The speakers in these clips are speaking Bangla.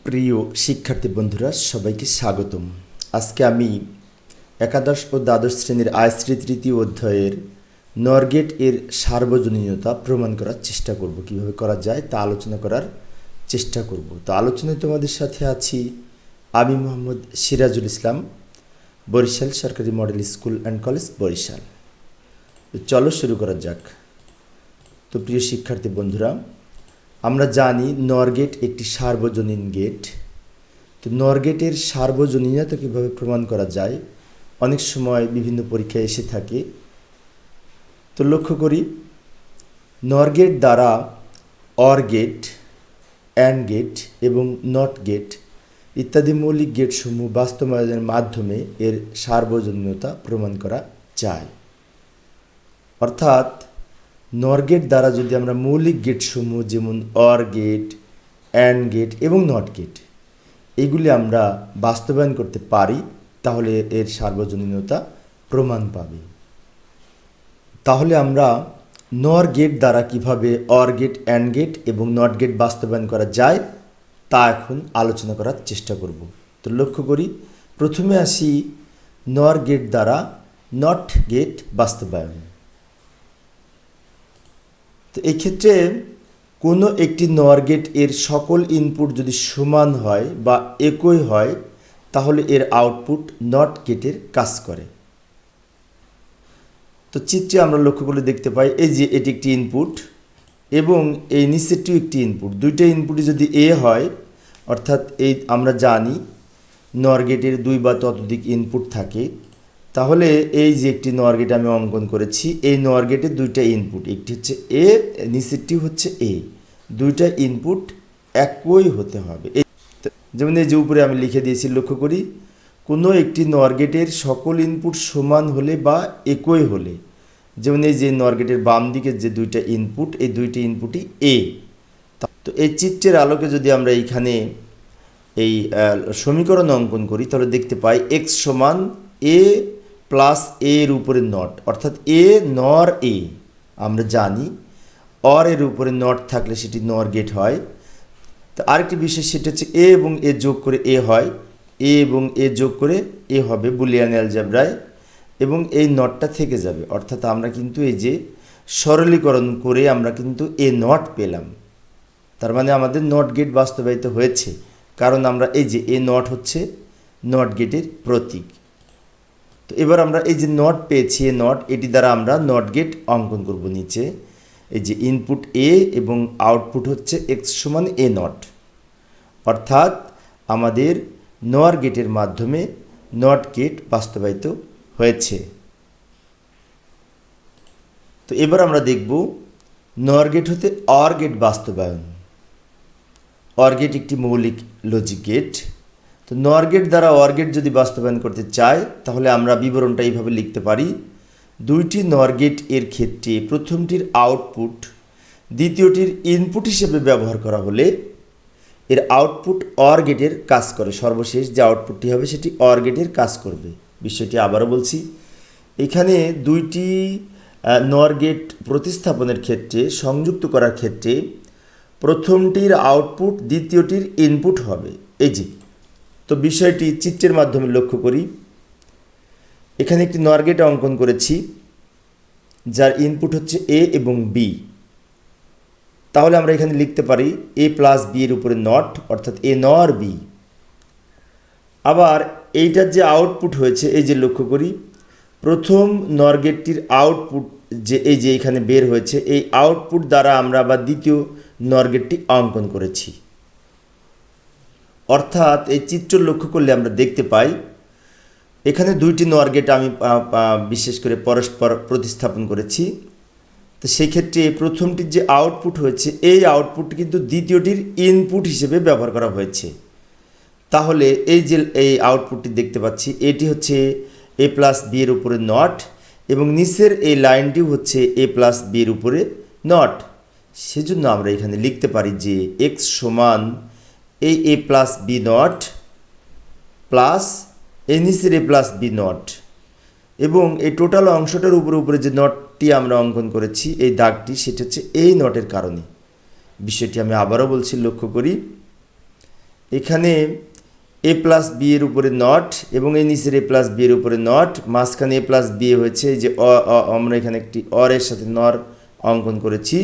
প্রিয় শিক্ষার্থী বন্ধুরা, সবাইকে স্বাগতম। আজকে আমি একাদশ ও দ্বাদশ শ্রেণীর আইসিটি তৃতীয় অধ্যায়ের নর গেট এর সার্বজনীনতা প্রমাণ করার চেষ্টা করব। কিভাবে করা যায় তা আলোচনা করার চেষ্টা করব। তো আলোচনায় তোমাদের সাথে আছি আমি মোহাম্মদ সিরাজুল ইসলাম, বরিশাল সরকারি model school and college, Barishal. তো চলো শুরু করা যাক। তো প্রিয় শিক্ষার্থী বন্ধুরা, আমরা জানি নর গেট একটি সার্বজনীন গেট। তো নর গেটের সার্বজনীনতা কীভাবে প্রমাণ করা যায়, অনেক সময় বিভিন্ন পরীক্ষায় এসে থাকে। তো লক্ষ্য করি, নর গেট দ্বারা অর গেট, অ্যান্ড গেট এবং নট গেট ইত্যাদি মৌলিক গেটসমূহ বাস্তবায়নের মাধ্যমে এর সার্বজনীনতা প্রমাণ করা যায়। অর্থাৎ নর গেট দ্বারা যদি আমরা মৌলিক গেটসমূহ যেমন অর গেট, অ্যান্ড গেট এবং নট গেট এগুলি আমরা বাস্তবায়ন করতে পারি, তাহলে এর সার্বজনীনতা প্রমাণ পাবে। তাহলে আমরা নর গেট দ্বারা কিভাবে অর গেট, অ্যান্ড গেট এবং নট গেট বাস্তবায়ন করা যায় তা এখন আলোচনা করার চেষ্টা করব। তো লক্ষ্য করি, প্রথমে আসি নর গেট দ্বারা নট গেট বাস্তবায়ন। তো এই ক্ষেত্রে কোনো একটি নর গেট এর সকল ইনপুট যদি সমান হয় বা একই হয়, তাহলে এর আউটপুট নট গেটের কাজ করে। তো চিত্রে আমরা লক্ষ্য করে দেখতে পাই, এই যে এটি একটি ইনপুট এবং এই নিচেরটিও একটি ইনপুট। দুইটা ইনপুটই যদি এ হয়, অর্থাৎ এই আমরা জানি নর গেটের দুই বা ততোধিক ইনপুট থাকে, তাহলে এই যে একটি নর গেট আমি অঙ্কন করেছি, এই নর গেটের দুইটা ইনপুট, একটি হচ্ছে এ, নিচেরটি হচ্ছে এ, দুইটা ইনপুট একই হতে হবে। যেমন এই যে উপরে আমি লিখে দিয়েছি, লক্ষ্য করি, কোনো একটি নর গেটের সকল ইনপুট সমান হলে বা একই হলে, যেমন এই যে নর গেটের বাম দিকের যে দুইটা ইনপুট, এই দুইটি ইনপুটই এ। তো এই চিত্রের আলোকে যদি আমরা এইখানে এই সমীকরণ অঙ্কন করি, তাহলে দেখতে পাই এক্স সমান এ প্লাস এর উপরে নট, অর্থাৎ এ নর এ। আমরা জানি অর এর উপরে নট থাকলে সেটি নর গেট হয়। তো আরেকটি বিষয়, সেটা হচ্ছে এ এবং এ যোগ করে এ হয়, এ এবং এ যোগ করে এ হবে বুলিয়ান অ্যালজেব্রায়, এবং এই নটটা থেকে যাবে। অর্থাৎ আমরা কিন্তু এই যে সরলীকরণ করে আমরা কিন্তু এ নট পেলাম, তার মানে আমাদের নট গেট বাস্তবায়িত হয়েছে, কারণ আমরা এই যে এ নট হচ্ছে নট গেটের প্রতীক। তো এবার আমরা এই যে নট পেয়েছি, এ নট, এটি দ্বারা আমরা নট গেট অঙ্কন করব। নিচে এই যে ইনপুট এ এবং আউটপুট হচ্ছে এক্স সমান এ নট, অর্থাৎ আমাদের নর গেটের মাধ্যমে নট গেট বাস্তবায়িত হয়েছে। তো এবার আমরা দেখব নর গেট হতে অর গেট বাস্তবায়ন। অর গেট একটি মৌলিক লজিক গেট। তো নর গেট দ্বারা অর গেট যদি বাস্তবায়ন করতে চাই, তাহলে আমরা বিবরণটা এইভাবে লিখতে পারি, দুইটি নর গেট এর ক্ষেত্রে প্রথমটির আউটপুট দ্বিতীয়টির ইনপুট হিসেবে ব্যবহার করা হলে এর আউটপুট অর গেটের কাজ করে। সর্বশেষ যে আউটপুটটি হবে সেটি অর গেটের কাজ করবে। বিষয়টি আবারও বলছি, এখানে দুইটি নর গেট প্রতিস্থাপনের ক্ষেত্রে, সংযুক্ত করার ক্ষেত্রে প্রথমটির আউটপুট দ্বিতীয়টির ইনপুট হবে। এই যে, তো বিষয়টি চিত্রের মাধ্যমে লক্ষ্য করি। এখানে একটি নর গেট অঙ্কন করেছি যার ইনপুট হচ্ছে এ এবং বি। তাহলে আমরা এখানে লিখতে পারি এ প্লাস বি এর উপরে নট, অর্থাৎ এ নর বি। আবার এইটার যে আউটপুট হয়েছে, এই যে লক্ষ্য করি, প্রথম নর গেটটির আউটপুট যে এই যে এখানে বের হয়েছে, এই আউটপুট দ্বারা আমরা আবার দ্বিতীয় নর গেটটি অঙ্কন করেছি। অর্থাৎ এই চিত্র লক্ষ্য করলে আমরা দেখতে পাই এখানে দুইটি নর গেট আমি বিশেষ করে পরস্পর প্রতিস্থাপন করেছি। তো সেই ক্ষেত্রে প্রথমটির যে আউটপুট হয়েছে, এই আউটপুট কিন্তু দ্বিতীয়টির ইনপুট হিসেবে ব্যবহার করা হয়েছে। তাহলে এই যে এই আউটপুটটি দেখতে পাচ্ছি, এটি হচ্ছে এ প্লাস বি এর উপরে নট, এবং নিচের এই লাইনটি হচ্ছে এ প্লাস বি এর উপরে নট। সেজন্য আমরা এখানে লিখতে পারি যে এক্স সমান এই এ প্লাস বি নট প্লাস এই নিচের এ প্লাস বি নট, এবং এই টোটাল অংশটার উপরে যে নটটি আমরা অঙ্কন করেছি, এই দাগটি, সেটা হচ্ছে এই নটের কারণে। বিষয়টি আমি আবারও বলছি, লক্ষ্য করি, এখানে এ প্লাস বি এর উপরে নট এবং এই নিচের এ প্লাস বি এর উপরে নট, মাঝখানে এ প্লাস বি হয়েছে যে আমরা এখানে একটি অরের সাথে নর অঙ্কন করেছি।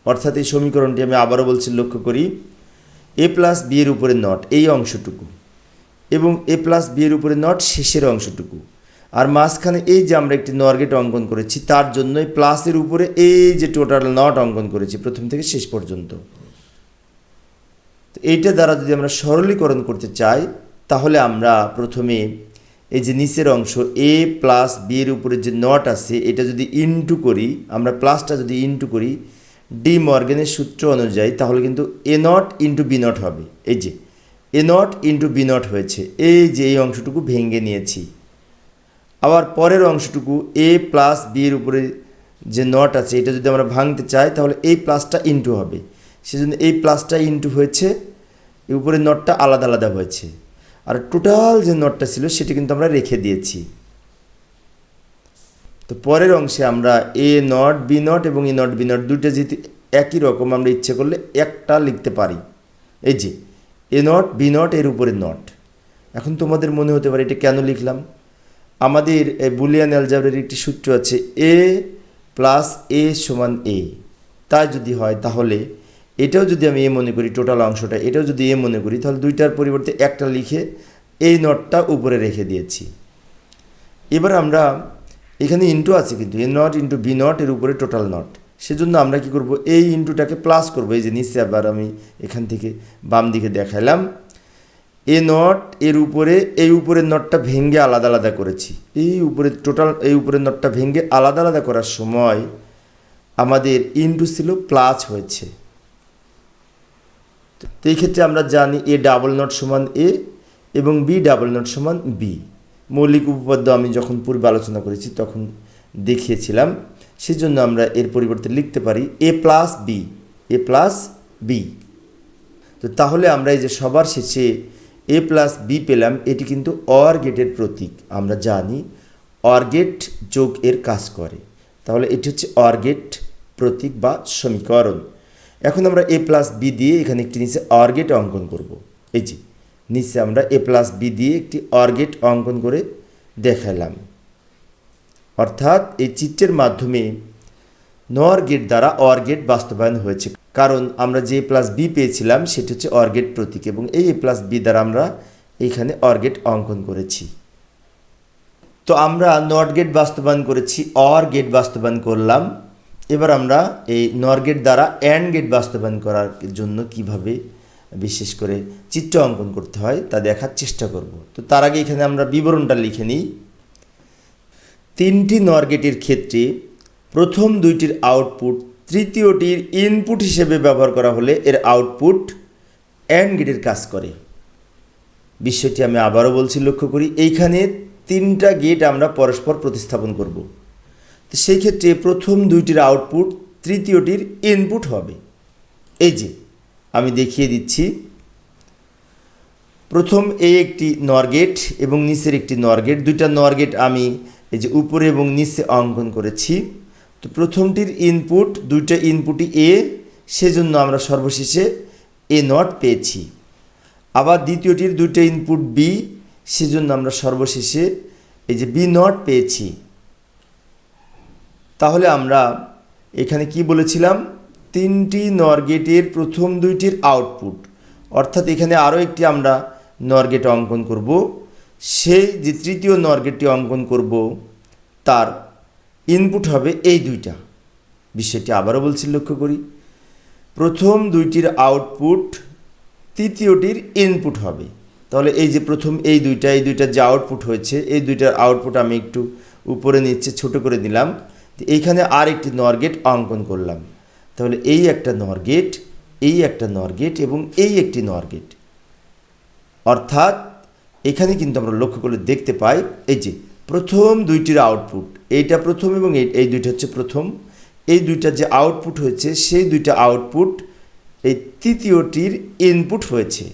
অর্থাৎ এই সমীকরণটি আমি আবারও বলছি, লক্ষ্য করি, এ প্লাস বি এর উপরে নট এই অংশটুকু এবং এ প্লাস বি এর উপরে নট শেষের অংশটুকু, আর মাঝখানে এই যে আমরা একটি নর গেট অঙ্কন করেছি তার জন্য প্লাসের উপরে এই যে টোটাল নট অঙ্কন করেছি প্রথম থেকে শেষ পর্যন্ত। তো এইটা দ্বারা যদি আমরা সরলীকরণ করতে চাই তাহলে আমরা প্রথমে এই যে নিচের অংশ এ প্লাস বি এর উপরে যে নট আছে এটা যদি ইনটু করি, আমরা প্লাসটা যদি ইনটু করি ডি মর্গেনের সূত্র অনুযায়ী, তাহলে কিন্তু এ নট ইন্টু বি নট হবে। এই যে এ নট ইন্টু বি নট হয়েছে, এই যে এই অংশটুকু ভেঙে নিয়েছি। আবার পরের অংশটুকু এ প্লাস বি এর উপরে যে নট আছে এটা যদি আমরা ভাঙতে চাই তাহলে এই প্লাসটা ইনটু হবে, সেজন্য এই প্লাসটা ইনটু হয়েছে, এই উপরে নটটা আলাদা আলাদা হয়েছে, আর টোটাল যে নটটা ছিল সেটা কিন্তু আমরা রেখে দিয়েছি। তো পরের অংশে আমরা এ নট বি নট এবং এ নট বি নট দুইটা যেহেতু একই রকম, আমরা ইচ্ছে করলে একটা লিখতে পারি। এই যে এ নট বি নট এর উপরে নট। এখন তোমাদের মনে হতে পারে এটা কেন লিখলাম, আমাদের বুলিয়ান অ্যালজেব্রার একটি সূত্র আছে এ প্লাস এ সমান এ, তাই যদি হয় তাহলে এটাও যদি আমি এ মনে করি, টোটাল অংশটা এটাও যদি এ মনে করি, তাহলে দুইটার পরিবর্তে একটা লিখে এই নটটা উপরে রেখে দিয়েছি। এবার আমরা এখানে ইনটু আছে কিন্তু এ নট ইন্টু বি নট এর উপরে টোটাল নট, সেজন্য আমরা কি করব, এই ইনটুটাকে প্লাস করব। এই যে নিচে আবার আমি এখান থেকে বাম দিকে দেখাইলাম, এ নট এর উপরে এই উপরের নটটা ভেঙে আলাদা আলাদা করেছি, এই উপরে টোটাল এই উপরের নটটা ভেঙে আলাদা আলাদা করার সময় আমাদের ইনটু ছিল প্লাস হয়েছে। তো এই ক্ষেত্রে আমরা জানি এ ডাবল নট সমান এ এবং বি ডাবল নট সমান বি। মৌলিক উপপাদ্য আমি যখন পূর্বে আলোচনা করেছি তখন দেখিয়েছিলাম, সেজন্য আমরা এর পরিবর্তে লিখতে পারি এ প্লাস বি, এ প্লাস বি। তো তাহলে আমরা এই যে সবার শেষে এ প্লাস বি পেলাম, এটি কিন্তু অর গেটের প্রতীক। আমরা জানি অর গেট যোগ এর কাজ করে, তাহলে এটি হচ্ছে অর গেট প্রতীক বা সমীকরণ। এখন আমরা এ প্লাস বি দিয়ে এখানে একটি নিচে অর গেট অঙ্কন করব। এই যে নিচে আমরা এ প্লাস বি দিয়ে একটি অর গেট অঙ্কন করে দেখালাম, অর্থাৎ এই চিত্রের মাধ্যমে নর গেট দ্বারা অর গেট বাস্তবায়ন হয়েছে, কারণ আমরা যে এ প্লাস বি পেয়েছিলাম সেটি হচ্ছে অর গেট প্রতীক এবং এই এ প্লাস বি দ্বারা আমরা এইখানে অর গেট অঙ্কন করেছি। তো আমরা নট গেট বাস্তবায়ন করেছি, অর গেট বাস্তবায়ন করলাম। এবার আমরা এই নর গেট দ্বারা অ্যান্ড গেট বাস্তবায়ন করার জন্য কিভাবে বিশেষ করে চিত্র অঙ্কন করতে হয় তা দেখার চেষ্টা করব। তো তার আগে এখানে আমরা বিবরণটা লিখে নিই। তিনটি নর গেটের ক্ষেত্রে প্রথম দুইটির আউটপুট তৃতীয়টির ইনপুট হিসেবে ব্যবহার করা হলে এর আউটপুট অ্যান্ড গেটের কাজ করে। বিষয়টি আমি আবারও বলছি, লক্ষ্য করি, এইখানে তিনটা গেট আমরা পরস্পর প্রতিস্থাপন করব। তো সেই ক্ষেত্রে প্রথম দুইটির আউটপুট তৃতীয়টির ইনপুট হবে। এই যে আমি দেখিয়ে দিচ্ছি, প্রথম এই একটি নর গেট এবং নিচের একটি নর গেট, দুইটা নর গেট আমি এই যে উপরে এবং নিচে অঙ্কন করেছি। তো প্রথমটির ইনপুট, দুইটা ইনপুটই এ, সেজন্য আমরা সর্বশেষে এ নট পেয়েছি। আবার দ্বিতীয়টির দুইটা ইনপুট বি, সেজন্য আমরা সর্বশেষে এই যে বি নট পেয়েছি। তাহলে আমরা এখানে কি বলেছিলাম, তিনটি নর গেটের প্রথম দুইটির আউটপুট, অর্থাৎ এখানে আরও একটি আমরা নর গেট অঙ্কন করব, সেই যে তৃতীয় নর গেটটি অঙ্কন করব তার ইনপুট হবে এই দুইটা। বিষয়টি আবারও বলছি, লক্ষ্য করি, প্রথম দুইটির আউটপুট তৃতীয়টির ইনপুট হবে। তাহলে এই যে প্রথম এই দুইটা যে আউটপুট হয়েছে, এই দুইটার আউটপুট আমি একটু উপরে নিচে ছোট করে দিলাম। এইখানে আর একটি নর গেট অঙ্কন করলাম। তাহলে এই একটা নর গেট, এই একটা নর গেট এবং এই একটি নর গেট, অর্থাৎ এখানে কিন্তু আমরা লক্ষ্য করে দেখতে পাই এই যে প্রথম দুইটির আউটপুট, এইটা প্রথম এবং এই দুইটা হচ্ছে প্রথম, এই দুইটা যে আউটপুট হয়েছে সেই দুইটা আউটপুট এই তৃতীয়টির ইনপুট হয়েছে।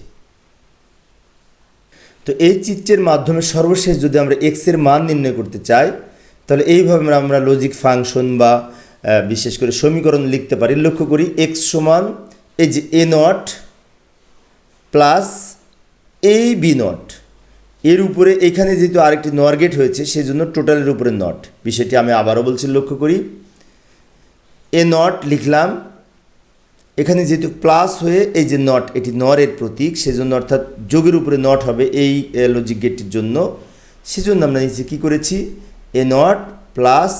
তো এই চিত্রের মাধ্যমে সর্বশেষ যদি আমরা এক্সের মান নির্ণয় করতে চাই তাহলে এইভাবে আমরা লজিক ফাংশন বা বিশেষ করে সমীকরণ লিখতে পারি। লক্ষ্য করি এক্স সমান এই যে এ নট প্লাস এই বি নট এর উপরে এখানে যেহেতু আরেকটি নর গেট হয়েছে সেজন্য টোটালের উপরে নট। বিষয়টি আমি আবারও বলছি, লক্ষ্য করি। এ নট লিখলাম, এখানে যেহেতু প্লাস হয়ে এই যে নট, এটি নরের প্রতীক, সেজন্য অর্থাৎ যোগের উপরে নট হবে এই লজিক গেটটির জন্য। সেজন্য আমরা নিচে কী করেছি, এ নট প্লাস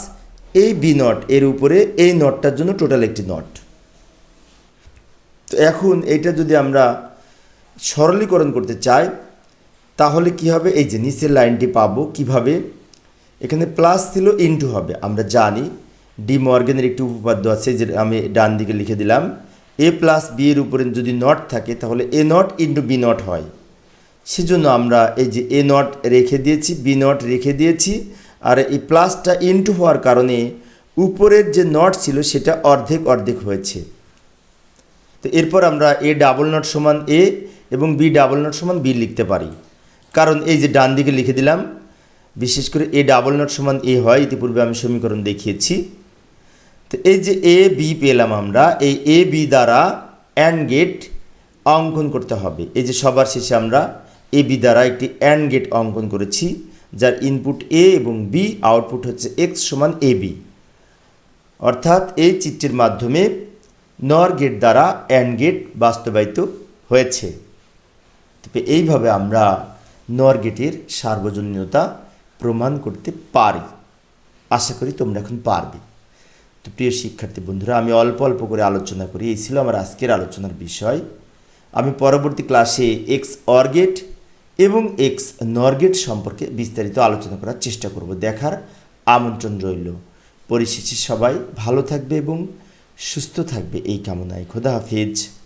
এই বি নট এর উপরে এই নটটার জন্য টোটাল একটি নট। তো এখন এটা যদি আমরা সরলীকরণ করতে চাই তাহলে কি হবে, এই যে নিচের লাইনটি পাবো কিভাবে, এখানে প্লাস ছিল ইনটু হবে। আমরা জানি ডি মর্গেনের একটি উপপাদ্য আছে, যে আমি ডান দিকে লিখে দিলাম, এ প্লাস বি এর উপরে যদি নট থাকে তাহলে এ নট ইন্টু বি নট হয়। সেজন্য আমরা এই যে এ নট রেখে দিয়েছি, বি নট রেখে দিয়েছি, আর এই প্লাসটা ইনটু হওয়ার কারণে উপরের যে নট ছিল সেটা অর্ধেক অর্ধেক হয়েছে। তো এরপর আমরা এ ডাবল নট সমান এ এবং বি ডাবল নট সমান বি লিখতে পারি, কারণ এই যে ডান দিকে লিখে দিলাম, বিশেষ করে এ ডাবল নট সমান এ হয়, ইতিপূর্বে আমি সমীকরণ দেখিয়েছি। তো এই যে এ বি পেলাম, আমরা এই এ বি দ্বারা অ্যান্ড গেট অঙ্কন করতে হবে। এই যে সবার শেষে আমরা এ বি দ্বারা একটি অ্যান্ড গেট অঙ্কন করেছি, যার ইনপুট এ এবং বি, আউটপুট হচ্ছে এক্স সমান এ বি। অর্থাৎ এই চিত্রের মাধ্যমে নর গেট দ্বারা অ্যান্ড গেট বাস্তবায়িত হয়েছে। তবে এইভাবে আমরা নর গেটের সার্বজনীনতা প্রমাণ করতে পারি। আশা করি তোমরা এখন পারবে। তো প্রিয় শিক্ষার্থী বন্ধুরা, আমি অল্প অল্প করে আলোচনা করি, এই ছিল আমার আজকের আলোচনার বিষয়। আমি পরবর্তী ক্লাসে এক্স অর গেট এবং এক্স নর গেট সম্পর্কে বিস্তারিত আলোচনা করার চেষ্টা করব। দেখার আমন্ত্রণ রইল। পরিশেষে সবাই ভালো থাকবে এবং সুস্থ থাকবে এই কামনায়। খোদা হাফেজ।